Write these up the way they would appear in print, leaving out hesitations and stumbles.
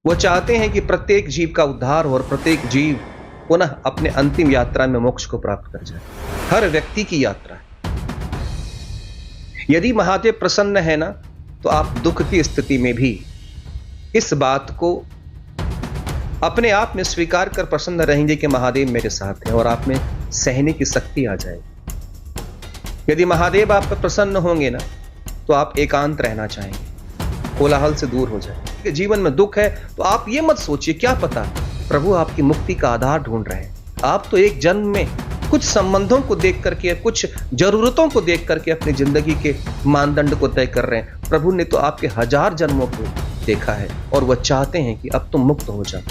वो चाहते हैं कि प्रत्येक जीव का उद्धार हो और प्रत्येक जीव पुनः अपने अंतिम यात्रा में मोक्ष को प्राप्त कर जाए। हर व्यक्ति की यात्रा है। यदि महादेव प्रसन्न है ना, तो आप दुख की स्थिति में भी इस बात को अपने आप में स्वीकार कर प्रसन्न रहेंगे कि महादेव मेरे साथ हैं, और आप में सहने की शक्ति आ जाएगी। यदि महादेव आप पर प्रसन्न होंगे ना, तो आप एकांत रहना चाहेंगे, कोलाहल से दूर हो जाएंगे। जीवन में दुख है तो आप ये मत सोचिए, क्या पता प्रभु आपकी मुक्ति का आधार ढूंढ रहे हैं। आप तो एक जन्म में कुछ संबंधों को देख करके, कुछ जरूरतों को देख करके अपनी जिंदगी के मानदंड को तय कर रहे हैं। प्रभु ने तो आपके 1000 जन्मों को देखा है और वह चाहते हैं कि अब तुम मुक्त हो जाओ।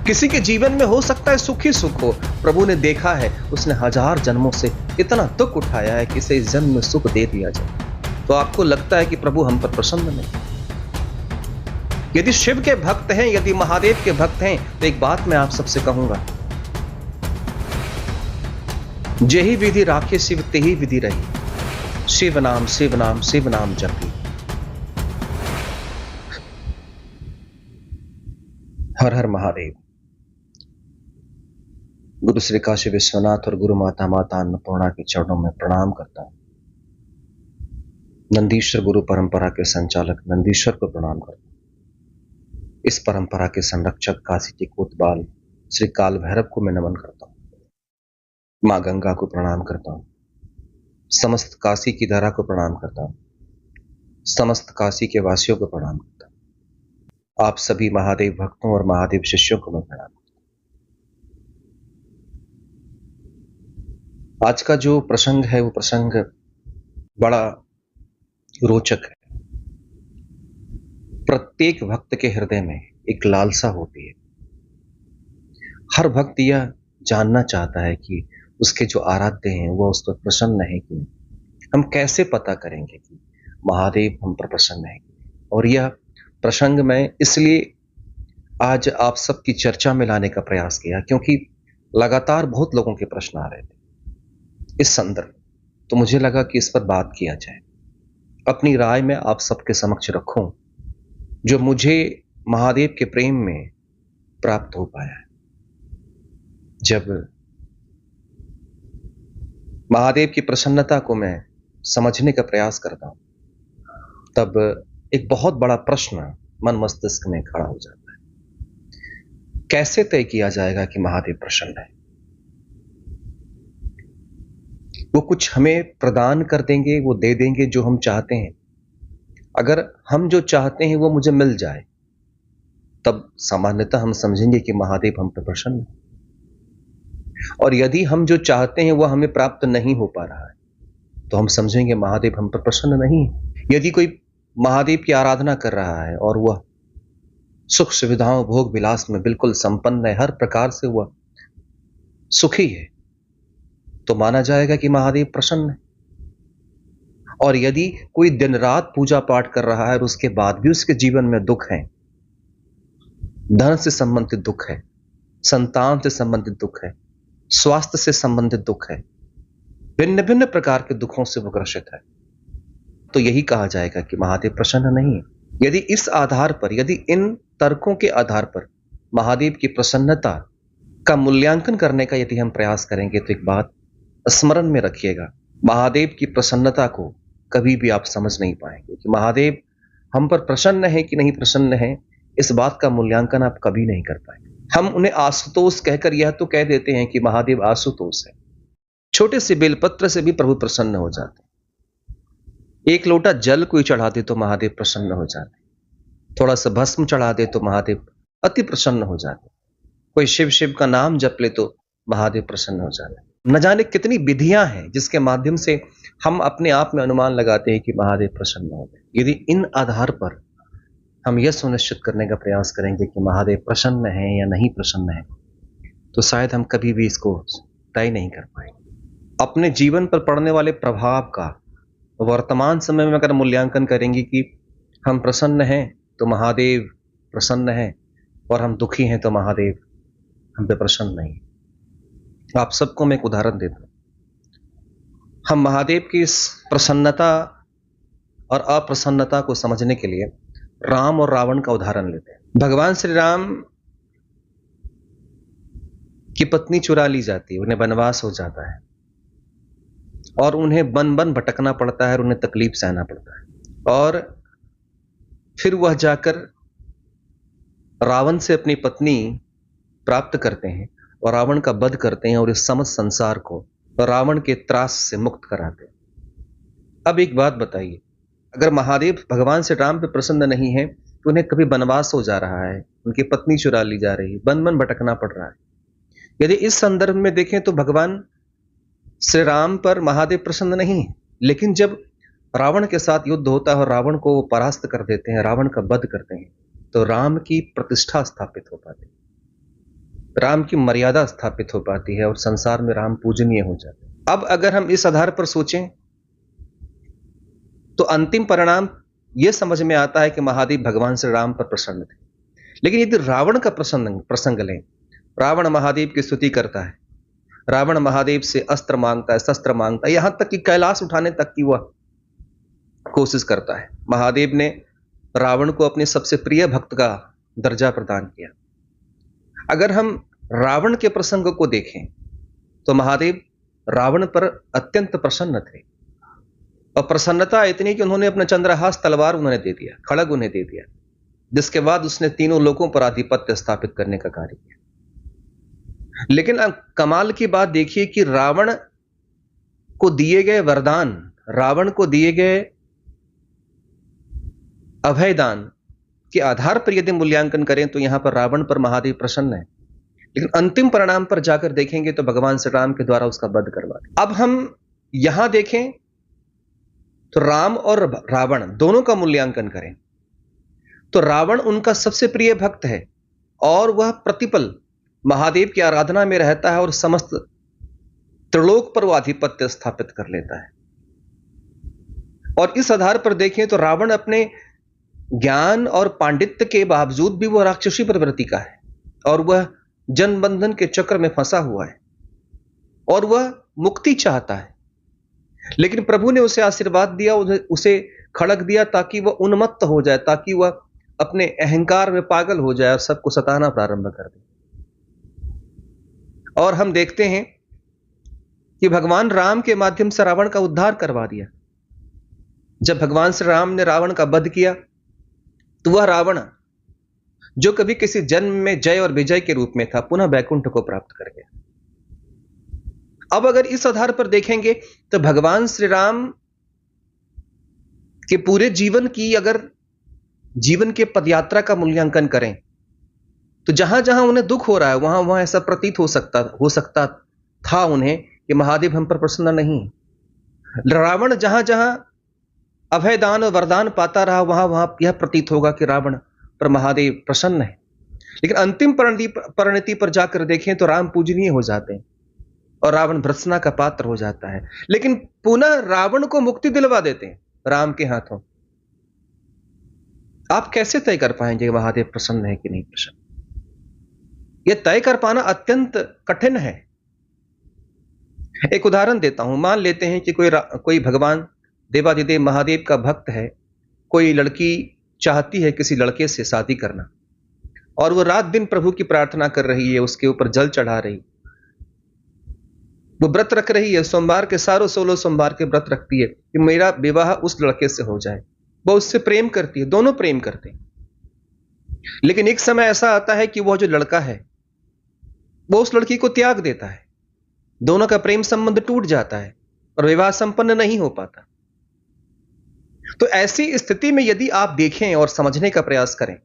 किसी के जीवन में हो सकता है सुख ही सुख हो, प्रभु ने देखा है उसने 1000 जन्मों से इतना दुख उठाया है कि इसे इस जन्म में सुख दे दिया जाए। तो आपको लगता है कि प्रभु हम पर प्रसन्न नहीं। यदि शिव के भक्त हैं, यदि महादेव के भक्त हैं, तो एक बात मैं आप सबसे कहूंगा, जेहि विधि राखे शिव तेहि विधि रही। शिव नाम शिव नाम शिव नाम जपी। हर हर महादेव। गुरु श्री काशी विश्वनाथ और गुरु माता माता अन्नपूर्णा के चरणों में प्रणाम करता हूं। नंदीश्वर गुरु परंपरा के संचालक नंदीश्वर को प्रणाम करता हूं। इस परंपरा के संरक्षक काशी के कोतवाल श्री काल भैरव को मैं नमन करता हूं। मां गंगा को प्रणाम करता हूं। समस्त काशी की धरा को प्रणाम करता हूं। समस्त काशी के वासियों को प्रणाम करता हूं। आप सभी महादेव भक्तों और महादेव शिष्यों को मैं प्रणाम करता हूं। आज का जो प्रसंग है वो प्रसंग बड़ा रोचक है। प्रत्येक भक्त के हृदय में एक लालसा होती है। हर भक्त यह जानना चाहता है कि उसके जो आराध्य हैं वो उस पर प्रसन्न है कि नहीं। हम कैसे पता करेंगे कि महादेव हम पर प्रसन्न है कि नहीं। और यह प्रसंग मैं इसलिए आज आप सबकी चर्चा में लाने का प्रयास किया क्योंकि लगातार बहुत लोगों के प्रश्न आ रहे थे इस संदर्भ, तो मुझे लगा कि इस पर बात किया जाए, अपनी राय में आप सबके समक्ष रखूं जो मुझे महादेव के प्रेम में प्राप्त हो पाया है। जब महादेव की प्रसन्नता को मैं समझने का प्रयास करता हूं, तब एक बहुत बड़ा प्रश्न मन मस्तिष्क में खड़ा हो जाता है। कैसे तय किया जाएगा कि महादेव प्रसन्न है? वो कुछ हमें प्रदान कर देंगे, वो दे देंगे जो हम चाहते हैं। अगर हम जो चाहते हैं वो मुझे मिल जाए, तब सामान्यतः हम समझेंगे कि महादेव हम पर प्रसन्न है। और यदि हम जो चाहते हैं वह हमें प्राप्त नहीं हो पा रहा है, तो हम समझेंगे महादेव हम पर प्रसन्न नहीं है। यदि कोई महादेव की आराधना कर रहा है और वह सुख सुविधाओं भोग विलास में बिल्कुल संपन्न है, हर प्रकार से वह सुखी है, तो माना जाएगा कि महादेव प्रसन्न है। और यदि कोई दिन रात पूजा पाठ कर रहा है और उसके बाद भी उसके जीवन में दुख है, धन से संबंधित दुख है, संतान से संबंधित दुख है, स्वास्थ्य से संबंधित दुख है, भिन्न भिन्न प्रकार के दुखों से वो ग्रसित है, तो यही कहा जाएगा कि महादेव प्रसन्न नहीं है। यदि इस आधार पर, यदि इन तर्कों के आधार पर महादेव की प्रसन्नता का मूल्यांकन करने का यदि हम प्रयास करेंगे, तो एक बात स्मरण में रखिएगा, महादेव की प्रसन्नता को कभी भी आप समझ नहीं पाएंगे कि महादेव हम पर प्रसन्न है कि नहीं प्रसन्न है। इस बात का मूल्यांकन आप कभी नहीं कर पाएंगे। हम उन्हें आशुतोष कहकर यह तो कह देते हैं कि महादेव आशुतोष है। छोटे से बेलपत्र से भी प्रभु प्रसन्न हो जाते। एक लोटा जल कोई चढ़ा दे तो महादेव प्रसन्न हो जाते। थोड़ा सा भस्म चढ़ा दे तो महादेव अति प्रसन्न हो जाते। कोई शिव शिव का नाम जप ले तो महादेव प्रसन्न हो जाते। न जाने कितनी विधियां हैं जिसके माध्यम से हम अपने आप में अनुमान लगाते हैं कि महादेव प्रसन्न हो गए। यदि इन आधार पर हम यह सुनिश्चित करने का प्रयास करेंगे कि महादेव प्रसन्न है या नहीं प्रसन्न है, तो शायद हम कभी भी इसको तय नहीं कर पाएंगे। अपने जीवन पर पड़ने वाले प्रभाव का वर्तमान समय में अगर मूल्यांकन करेंगे कि हम प्रसन्न हैं तो महादेव प्रसन्न है, और हम दुखी हैं तो महादेव हम पे प्रसन्न नहीं। आप सबको मैं एक उदाहरण देता हूं। हम महादेव की इस प्रसन्नता और अप्रसन्नता को समझने के लिए राम और रावण का उदाहरण लेते हैं। भगवान श्री राम की पत्नी चुरा ली जाती है, उन्हें वनवास हो जाता है और उन्हें वन वन भटकना पड़ता है और उन्हें तकलीफ सहना पड़ता है। और फिर वह जाकर रावण से अपनी पत्नी प्राप्त करते हैं और रावण का वध करते हैं और इस समस्त संसार को रावण के त्रास से मुक्त कराते हैं। अब एक बात बताइए, अगर महादेव भगवान श्री राम पे प्रसन्न नहीं है तो उन्हें कभी वनवास हो जा रहा है, उनकी पत्नी चुरा ली जा रही है, वन वन भटकना पड़ रहा है। यदि इस संदर्भ में देखें तो भगवान श्री राम पर महादेव प्रसन्न नहीं है, लेकिन जब रावण के साथ युद्ध होता है और रावण को परास्त कर देते हैं, रावण का वध करते हैं, तो राम की प्रतिष्ठा स्थापित हो पाती है, राम की मर्यादा स्थापित हो पाती है और संसार में राम पूजनीय हो जाते हैं। अब अगर हम इस आधार पर सोचें तो अंतिम परिणाम यह समझ में आता है कि महादेव भगवान श्री राम पर प्रसन्न थे। लेकिन यदि रावण का प्रसंग लें, रावण महादेव की स्तुति करता है, रावण महादेव से अस्त्र मांगता है, शस्त्र मांगता है, यहां तक कि कैलाश उठाने तक की वह कोशिश करता है। महादेव ने रावण को अपने सबसे प्रिय भक्त का दर्जा प्रदान किया। अगर हम रावण के प्रसंग को देखें तो महादेव रावण पर अत्यंत प्रसन्न थे और प्रसन्नता इतनी कि उन्होंने अपना चंद्रहास तलवार उन्होंने दे दिया, खड़ग उन्हें दे दिया, जिसके बाद उसने तीनों लोगों पर आधिपत्य स्थापित करने का कार्य किया। लेकिन कमाल की बात देखिए कि रावण को दिए गए वरदान, रावण को दिए गए अभयदान के आधार पर यदि मूल्यांकन करें तो यहां पर रावण पर महादेव प्रसन्न है, लेकिन अंतिम परिणाम पर जाकर देखेंगे तो भगवान श्री राम के द्वारा उसका वध करवा दिया। अब हम यहां देखें तो राम और रावण दोनों का मूल्यांकन करें तो रावण उनका सबसे प्रिय भक्त है और वह प्रतिपल महादेव की आराधना में रहता है और समस्त त्रिलोक पर वह आधिपत्य स्थापित कर लेता है। और इस आधार पर देखें तो रावण अपने ज्ञान और पांडित्य के बावजूद भी वह राक्षसी प्रवृत्ति का है और वह जनबंधन के चक्र में फंसा हुआ है और वह मुक्ति चाहता है। लेकिन प्रभु ने उसे आशीर्वाद दिया, उसे खड़ग दिया ताकि वह उन्मत्त हो जाए, ताकि वह अपने अहंकार में पागल हो जाए और सबको सताना प्रारंभ कर दे। और हम देखते हैं कि भगवान राम के माध्यम से रावण का उद्धार करवा दिया। जब भगवान श्री राम ने रावण का वध किया तो वह रावण जो कभी किसी जन्म में जय और विजय के रूप में था, पुनः वैकुंठ को प्राप्त कर गया। अब अगर इस आधार पर देखेंगे तो भगवान श्री राम के पूरे जीवन की अगर जीवन के पदयात्रा का मूल्यांकन करें तो जहां जहां उन्हें दुख हो रहा है वहां वहां ऐसा प्रतीत हो सकता था उन्हें कि महादेव हम पर प्रसन्न नहीं। रावण जहां जहां अभयदान और वरदान पाता रहा वहां वहां यह प्रतीत होगा कि रावण पर महादेव प्रसन्न है। लेकिन अंतिम परिणति पर जाकर देखें तो राम पूजनीय हो जाते हैं और रावण भर्त्सना का पात्र हो जाता है। लेकिन पुनः रावण को मुक्ति दिलवा देते हैं राम के हाथों। आप कैसे तय कर पाएंगे महादेव प्रसन्न है कि नहीं प्रसन्न? यह तय कर पाना अत्यंत कठिन है। एक उदाहरण देता हूं। मान लेते हैं कि कोई भगवान देवाधिदेव महादेव का भक्त है, कोई लड़की चाहती है किसी लड़के से शादी करना और वो रात दिन प्रभु की प्रार्थना कर रही है, उसके ऊपर जल चढ़ा रही, वो व्रत रख रही है, सोमवार के 16 सोमवार के व्रत रखती है कि मेरा विवाह उस लड़के से हो जाए। वो उससे प्रेम करती है, दोनों प्रेम करते हैं। लेकिन एक समय ऐसा आता है कि वह जो लड़का है वो उस लड़की को त्याग देता है, दोनों का प्रेम संबंध टूट जाता है और विवाह संपन्न नहीं हो पाता। तो ऐसी स्थिति में यदि आप देखें और समझने का प्रयास करें,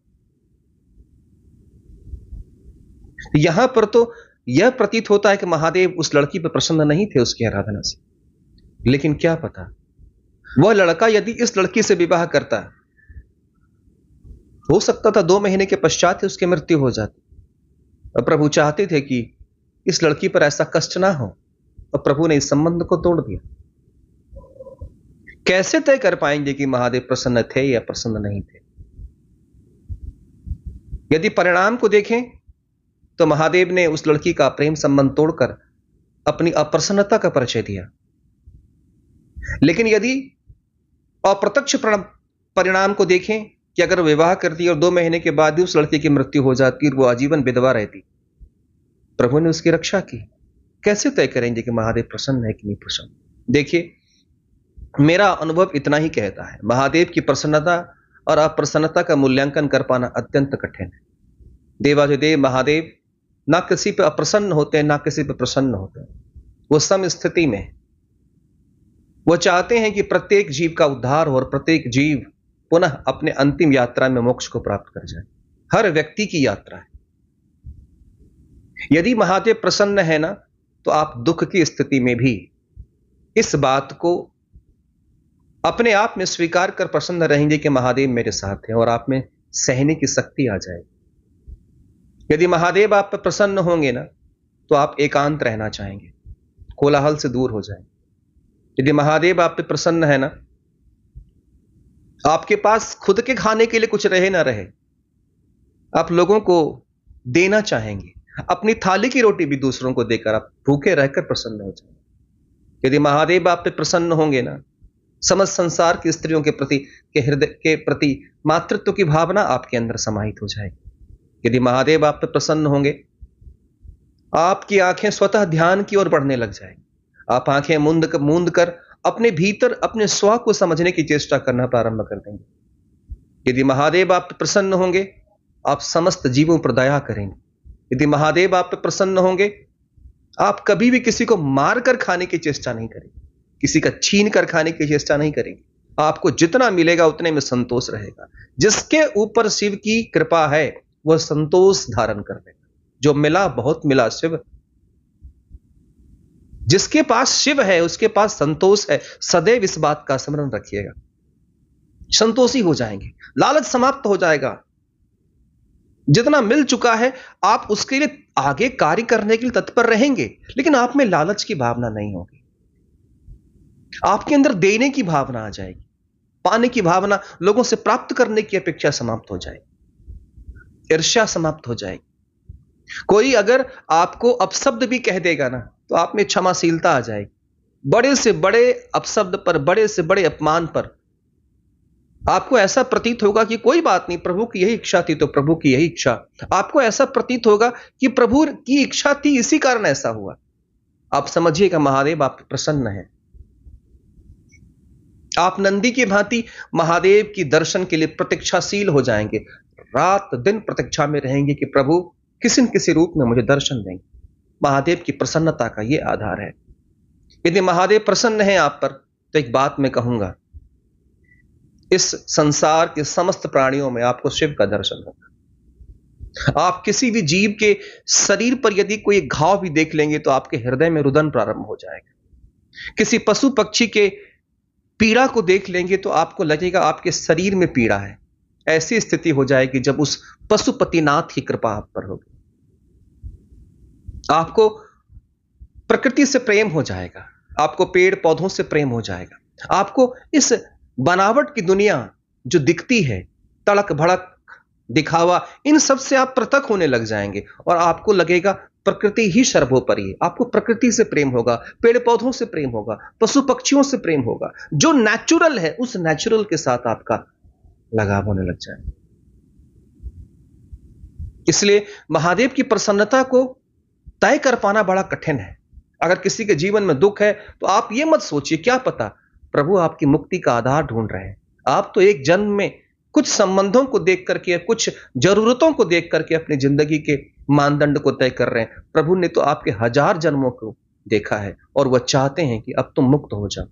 यहां पर तो यह प्रतीत होता है कि महादेव उस लड़की पर प्रसन्न नहीं थे उसकी आराधना से। लेकिन क्या पता वह लड़का यदि इस लड़की से विवाह करता, हो सकता था 2 महीने के पश्चात ही उसकी मृत्यु हो जाती। और प्रभु चाहते थे कि इस लड़की पर ऐसा कष्ट ना हो और प्रभु ने इस संबंध को तोड़ दिया। कैसे तय कर पाएंगे कि महादेव प्रसन्न थे या प्रसन्न नहीं थे? यदि परिणाम को देखें तो महादेव ने उस लड़की का प्रेम संबंध तोड़कर अपनी अप्रसन्नता का परिचय दिया। लेकिन यदि अप्रत्यक्ष परिणाम को देखें कि अगर विवाह करती और 2 महीने के बाद ही उस लड़के की मृत्यु हो जाती और वो आजीवन विधवा रहती, प्रभु ने उसकी रक्षा की। कैसे तय करेंगे कि महादेव प्रसन्न है कि नहीं प्रसन्न? देखिए, मेरा अनुभव इतना ही कहता है, महादेव की प्रसन्नता और अप्रसन्नता का मूल्यांकन कर पाना अत्यंत कठिन है। देवाधिदेव महादेव ना किसी पे अप्रसन्न होते हैं, ना किसी पे प्रसन्न होते हैं। वो सम स्थिति में है। वो चाहते हैं कि प्रत्येक जीव का उद्धार हो और प्रत्येक जीव पुनः अपने अंतिम यात्रा में मोक्ष को प्राप्त कर जाए। हर व्यक्ति की यात्रा है। यदि महादेव प्रसन्न है ना, तो आप दुख की स्थिति में भी इस बात को अपने आप में स्वीकार कर प्रसन्न रहेंगे कि महादेव मेरे साथ है, और आप में सहने की शक्ति आ जाएगी। यदि महादेव आप पर प्रसन्न होंगे ना, तो आप एकांत रहना चाहेंगे, कोलाहल से दूर हो जाएंगे। यदि महादेव आप पे प्रसन्न है ना, आपके पास खुद के खाने के लिए कुछ रहे ना रहे, आप लोगों को देना चाहेंगे। अपनी थाली की रोटी भी दूसरों को देकर आप भूखे रहकर प्रसन्न हो जाएंगे। यदि महादेव आप पे प्रसन्न होंगे ना, समस्त संसार की स्त्रियों के प्रति, के हृदय के प्रति मातृत्व की भावना आपके अंदर समाहित हो जाएगी। यदि महादेव आप पे प्रसन्न होंगे, आपकी आंखें स्वतः ध्यान की ओर बढ़ने लग जाएंगी। आप आंखें मूंद कर अपने भीतर अपने स्व को समझने की चेष्टा करना प्रारंभ कर देंगे। यदि महादेव आप पे प्रसन्न होंगे, आप समस्त जीवों पर दया करेंगे। यदि महादेव आप पे प्रसन्न होंगे, आप कभी भी किसी को मारकर खाने की चेष्टा नहीं करेंगे, किसी का छीन कर खाने की चेष्टा नहीं करेंगे। आपको जितना मिलेगा उतने में संतोष रहेगा। जिसके ऊपर शिव की कृपा है, वह संतोष धारण कर लेगा। जो मिला बहुत मिला शिव, जिसके पास शिव है उसके पास संतोष है। सदैव इस बात का स्मरण रखिएगा। संतोषी हो जाएंगे, लालच समाप्त हो जाएगा। जितना मिल चुका है, आप उसके लिए आगे कार्य करने के लिए तत्पर रहेंगे, लेकिन आप में लालच की भावना नहीं होगी। आपके अंदर देने की भावना आ जाएगी, पाने की भावना, लोगों से प्राप्त करने की अपेक्षा समाप्त हो जाएगी, ईर्ष्या समाप्त हो जाएगी। कोई अगर आपको अपशब्द भी कह देगा ना, तो आप में क्षमाशीलता आ जाएगी। बड़े से बड़े अपशब्द पर, बड़े से बड़े अपमान पर आपको ऐसा प्रतीत होगा कि कोई बात नहीं, प्रभु की यही इच्छा थी तो प्रभु की यही इच्छा। आपको ऐसा प्रतीत होगा कि प्रभु की इच्छा थी, इसी कारण ऐसा हुआ। आप समझिएगा महादेव आप प्रसन्न हैं। आप नंदी की भांति महादेव की दर्शन के लिए प्रतीक्षाशील हो जाएंगे। रात दिन प्रतीक्षा में रहेंगे कि प्रभु किसी न किसी रूप में मुझे दर्शन देंगे। महादेव की प्रसन्नता का यह आधार है। यदि महादेव प्रसन्न है आप पर, तो एक बात मैं कहूंगा, इस संसार के समस्त प्राणियों में आपको शिव का दर्शन होगा। आप किसी भी जीव के शरीर पर यदि कोई घाव भी देख लेंगे, तो आपके हृदय में रुदन प्रारंभ हो जाएगा। किसी पशु पक्षी के पीड़ा को देख लेंगे, तो आपको लगेगा आपके शरीर में पीड़ा है। ऐसी स्थिति हो जाएगी जब उस पशुपतिनाथ की कृपा आप पर होगी। आपको प्रकृति से प्रेम हो जाएगा, आपको पेड़ पौधों से प्रेम हो जाएगा। आपको इस बनावट की दुनिया जो दिखती है, तड़क भड़क दिखावा, इन सब से आप पृथक होने लग जाएंगे और आपको लगेगा प्रकृति ही सर्वोपरि है। आपको प्रकृति से प्रेम होगा, पेड़ पौधों से प्रेम होगा, पशु पक्षियों से प्रेम होगा। जो नेचुरल है, उस नेचुरल के साथ आपका लगाव होने लग जाएगा। इसलिए महादेव की प्रसन्नता को तय कर पाना बड़ा कठिन है। अगर किसी के जीवन में दुख है, तो आप ये मत सोचिए क्या पता प्रभु आपकी मुक्ति का आधार ढूंढ रहे हैं। आप तो एक जन्म में कुछ संबंधों को देख करके, कुछ जरूरतों को देख करके अपनी जिंदगी के मानदंड को तय कर रहे हैं। प्रभु ने तो आपके 1000 जन्मों को देखा है और वह चाहते हैं कि अब तुम मुक्त हो जाओ।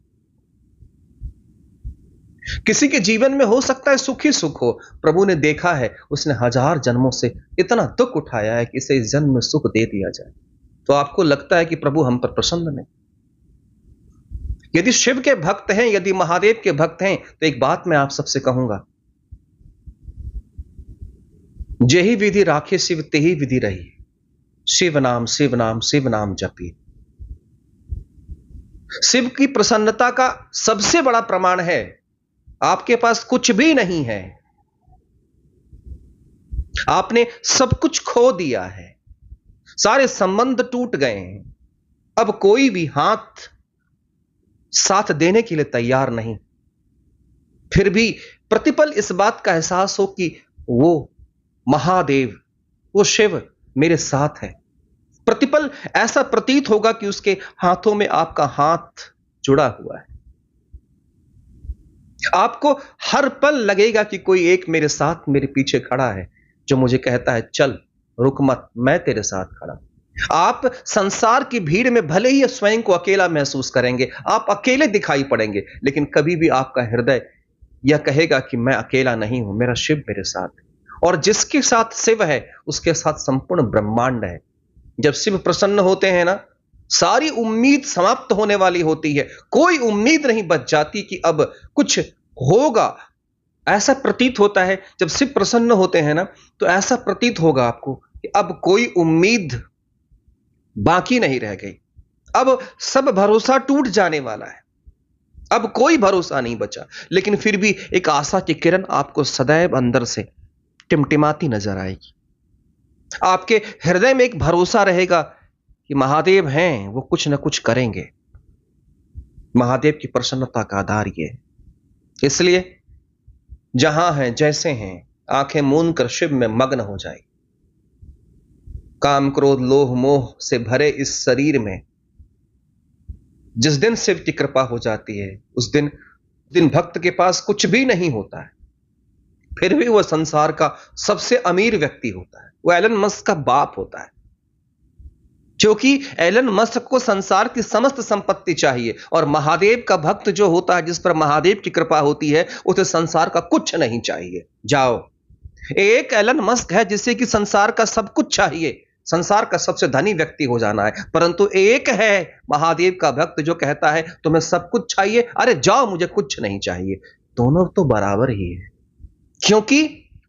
किसी के जीवन में हो सकता है सुख ही सुख हो। प्रभु ने देखा है, उसने 1000 जन्मों से इतना दुख उठाया है कि इसे इस जन्म में सुख दे दिया जाए। तो आपको लगता है कि प्रभु हम पर प्रसन्न नहीं। यदि शिव के भक्त हैं, यदि महादेव के भक्त हैं, तो एक बात मैं आप सबसे कहूंगा, जेहि विधि राखे शिव तेहि विधि रही। शिव नाम शिव नाम शिव नाम जपिए। शिव की प्रसन्नता का सबसे बड़ा प्रमाण है, आपके पास कुछ भी नहीं है, आपने सब कुछ खो दिया है, सारे संबंध टूट गए हैं, अब कोई भी हाथ साथ देने के लिए तैयार नहीं। फिर भी प्रतिपल इस बात का एहसास हो कि वो महादेव, वो शिव मेरे साथ है। प्रतिपल ऐसा प्रतीत होगा कि उसके हाथों में आपका हाथ जुड़ा हुआ है। आपको हर पल लगेगा कि कोई एक मेरे साथ, मेरे पीछे खड़ा है, जो मुझे कहता है चल, रुक मत, मैं तेरे साथ खड़ा हूं। आप संसार की भीड़ में भले ही स्वयं को अकेला महसूस करेंगे, आप अकेले दिखाई पड़ेंगे, लेकिन कभी भी आपका हृदय यह कहेगा कि मैं अकेला नहीं हूं, मेरा शिव मेरे साथ है। और जिसके साथ शिव है, उसके साथ संपूर्ण ब्रह्मांड है। जब शिव प्रसन्न होते हैं ना, सारी उम्मीद समाप्त होने वाली होती है। कोई उम्मीद नहीं बच जाती कि अब कुछ होगा। ऐसा प्रतीत होता है जब शिव प्रसन्न होते हैं ना, तो ऐसा प्रतीत होगा आपको कि अब कोई उम्मीद बाकी नहीं रह गई। अब सब भरोसा टूट जाने वाला है। अब कोई भरोसा नहीं बचा, लेकिन फिर भी एक आशा की किरण आपको सदैव अंदर से टिमटिमाती नजर आएगी। आपके हृदय में एक भरोसा रहेगा कि महादेव हैं, वो कुछ ना कुछ करेंगे। महादेव की प्रसन्नता का आधार ये है। इसलिए जहां हैं, जैसे हैं, आंखें मूंद कर शिव में मग्न हो जाए। काम, क्रोध, लोभ, मोह से भरे इस शरीर में जिस दिन शिव की कृपा हो जाती है, उस दिन भक्त के पास कुछ भी नहीं होता है। फिर भी वह संसार का सबसे अमीर व्यक्ति होता है। वह एलन मस्क का बाप होता है, क्योंकि एलन मस्क को संसार की समस्त संपत्ति चाहिए, और महादेव का भक्त जो होता है, जिस पर महादेव की कृपा होती है, उसे संसार का कुछ नहीं चाहिए। जाओ, एक एलन मस्क है जिसे कि संसार का सब कुछ चाहिए, संसार का सबसे धनी व्यक्ति हो जाना है, परंतु एक है महादेव का भक्त जो कहता है तुम्हें सब कुछ चाहिए, अरे जाओ, मुझे कुछ नहीं चाहिए। दोनों तो बराबर ही है, क्योंकि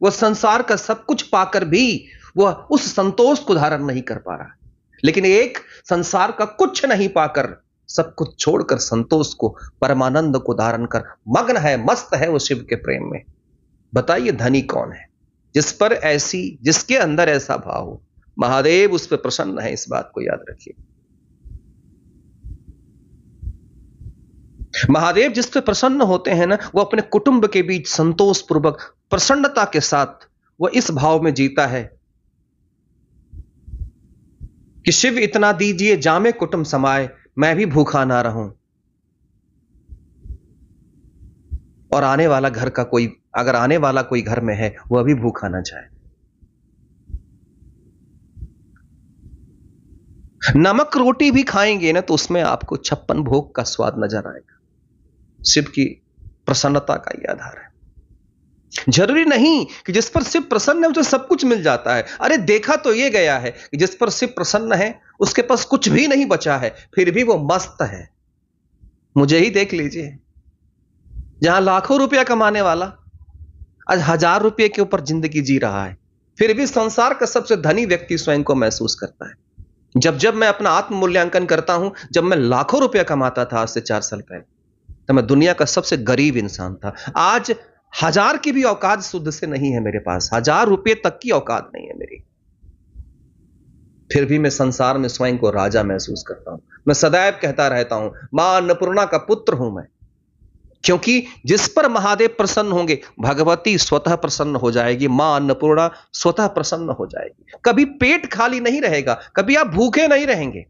वह संसार का सब कुछ पाकर भी वह उस संतोष को धारण नहीं कर पा रहा। लेकिन एक संसार का कुछ नहीं पाकर, सब कुछ छोड़कर संतोष को, परमानंद को धारण कर मग्न है, मस्त है वो शिव के प्रेम में। बताइए धनी कौन है जिसके अंदर ऐसा भाव हो? महादेव उस पर प्रसन्न है, इस बात को याद रखिए। महादेव जिस पे प्रसन्न होते हैं ना, वो अपने कुटुंब के बीच संतोष पूर्वक, प्रसन्नता के साथ वह इस भाव में जीता है कि शिव इतना दीजिए जामे कुटुंब समाए, मैं भी भूखा ना रहूं, और अगर आने वाला कोई घर में है, वह भी भूखा ना जाए। नमक रोटी भी खाएंगे ना, तो उसमें आपको 56 भोग का स्वाद नजर आएगा। शिव की प्रसन्नता का यह आधार है। जरूरी नहीं कि जिस पर शिव प्रसन्न है उसे सब कुछ मिल जाता है। अरे देखा तो यह गया है कि जिस पर शिव प्रसन्न है उसके पास कुछ भी नहीं बचा है, फिर भी वो मस्त है। मुझे ही देख लीजिए, जहां लाखों रुपया कमाने वाला आज 1000 रुपये के ऊपर जिंदगी जी रहा है, फिर भी संसार का सबसे धनी व्यक्ति स्वयं को महसूस करता है। जब मैं अपना आत्म मूल्यांकन करता हूं, जब मैं लाखों रुपया कमाता था आज से 4 साल पहले, तो मैं दुनिया का सबसे गरीब इंसान था। आज 1000 की भी औकात शुद्ध से नहीं है मेरे पास, 1000 रुपये तक की औकात नहीं है मेरी, फिर भी मैं संसार में स्वयं को राजा महसूस करता हूं। मैं सदैव कहता रहता हूं, मां अन्नपूर्णा का पुत्र हूं मैं, क्योंकि जिस पर महादेव प्रसन्न होंगे, भगवती स्वतः प्रसन्न हो जाएगी, मां अन्नपूर्णा स्वतः प्रसन्न हो जाएगी। कभी पेट खाली नहीं रहेगा, कभी आप भूखे नहीं रहेंगे।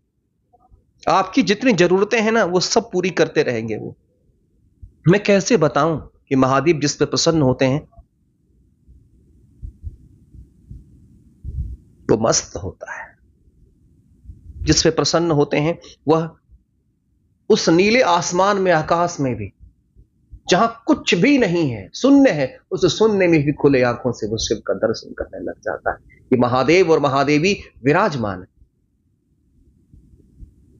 आपकी जितनी जरूरतें हैं ना, वो सब पूरी करते रहेंगे वो। मैं कैसे बताऊं कि महादेव जिस पे प्रसन्न होते हैं वो मस्त होता है। जिस पे प्रसन्न होते हैं वह उस नीले आसमान में, आकाश में भी, जहां कुछ भी नहीं है, शून्य है, उस शून्य में भी खुले आंखों से वो शिव का दर्शन करने लग जाता है कि महादेव और महादेवी विराजमान है।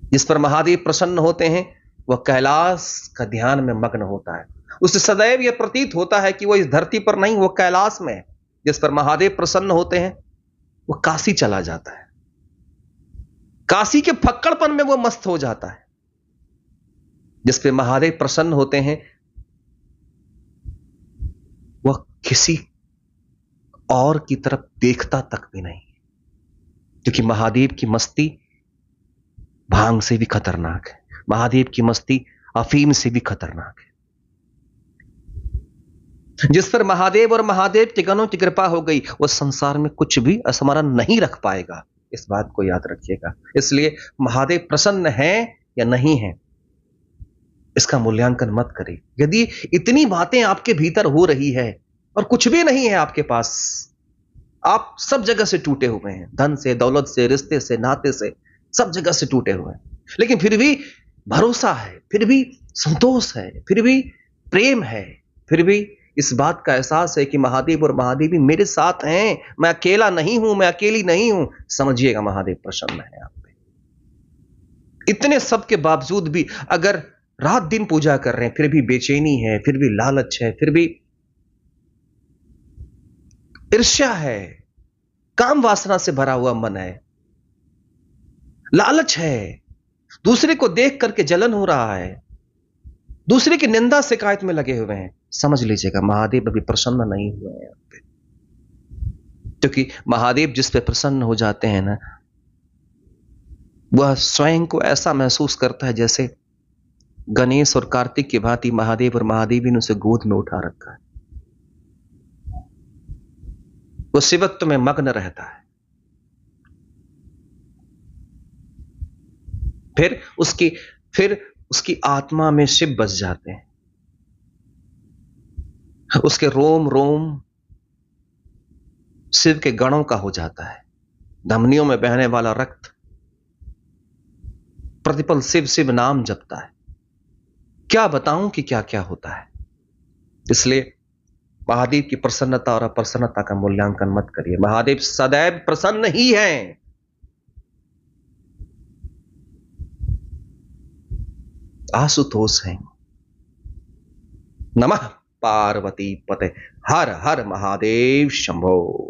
जिस पर महादेव प्रसन्न होते हैं वह कैलाश का ध्यान में मग्न होता है। उसे सदैव यह प्रतीत होता है कि वह इस धरती पर नहीं, वह कैलाश में है। जिस पर महादेव प्रसन्न होते हैं वह काशी चला जाता है, काशी के फक्कड़पन में वह मस्त हो जाता है। जिस पे महादेव प्रसन्न होते हैं वह किसी और की तरफ देखता तक भी नहीं, क्योंकि महादेव की मस्ती भांग से भी खतरनाक है, महादेव की मस्ती अफीम से भी खतरनाक है। जिस पर महादेव और महादेव के गणों की कृपा हो गई, वो संसार में कुछ भी अस्मरण नहीं रख पाएगा। इस बात को याद रखिएगा। इसलिए महादेव प्रसन्न है या नहीं है, इसका मूल्यांकन मत करिए। यदि इतनी बातें आपके भीतर हो रही है और कुछ भी नहीं है आपके पास, आप सब जगह से टूटे हुए हैं, धन से, दौलत से, रिश्ते से, नाते से, सब जगह से टूटे हुए हैं, लेकिन फिर भी भरोसा है, फिर भी संतोष है, फिर भी प्रेम है, फिर भी इस बात का एहसास है कि महादेव और महादेवी मेरे साथ हैं, मैं अकेला नहीं हूं, मैं अकेली नहीं हूं, समझिएगा महादेव प्रसन्न है आप पे। इतने सब के बावजूद भी अगर रात दिन पूजा कर रहे हैं, फिर भी बेचैनी है, फिर भी लालच है, फिर भी ईर्ष्या है, काम वासना से भरा हुआ मन है, लालच है, दूसरे को देख करके जलन हो रहा है, दूसरे की निंदा शिकायत में लगे हुए हैं, समझ लीजिएगा महादेव अभी प्रसन्न नहीं हुए हैं आप पे। क्योंकि महादेव जिस पे प्रसन्न हो जाते हैं ना, वह स्वयं को ऐसा महसूस करता है जैसे गणेश और कार्तिक की भांति महादेव और महादेवी ने उसे गोद में उठा रखा है। वो शिवत्व में मग्न रहता है। फिर उसकी आत्मा में शिव बस जाते हैं। उसके रोम रोम शिव के गणों का हो जाता है। धमनियों में बहने वाला रक्त प्रतिपल शिव शिव नाम जपता है। क्या बताऊं कि क्या क्या होता है। इसलिए महादेव की प्रसन्नता और अप्रसन्नता का मूल्यांकन मत करिए। महादेव सदैव प्रसन्न ही हैं। आशुतोष हैं। नमः पार्वती पते। हर हर महादेव शंभो।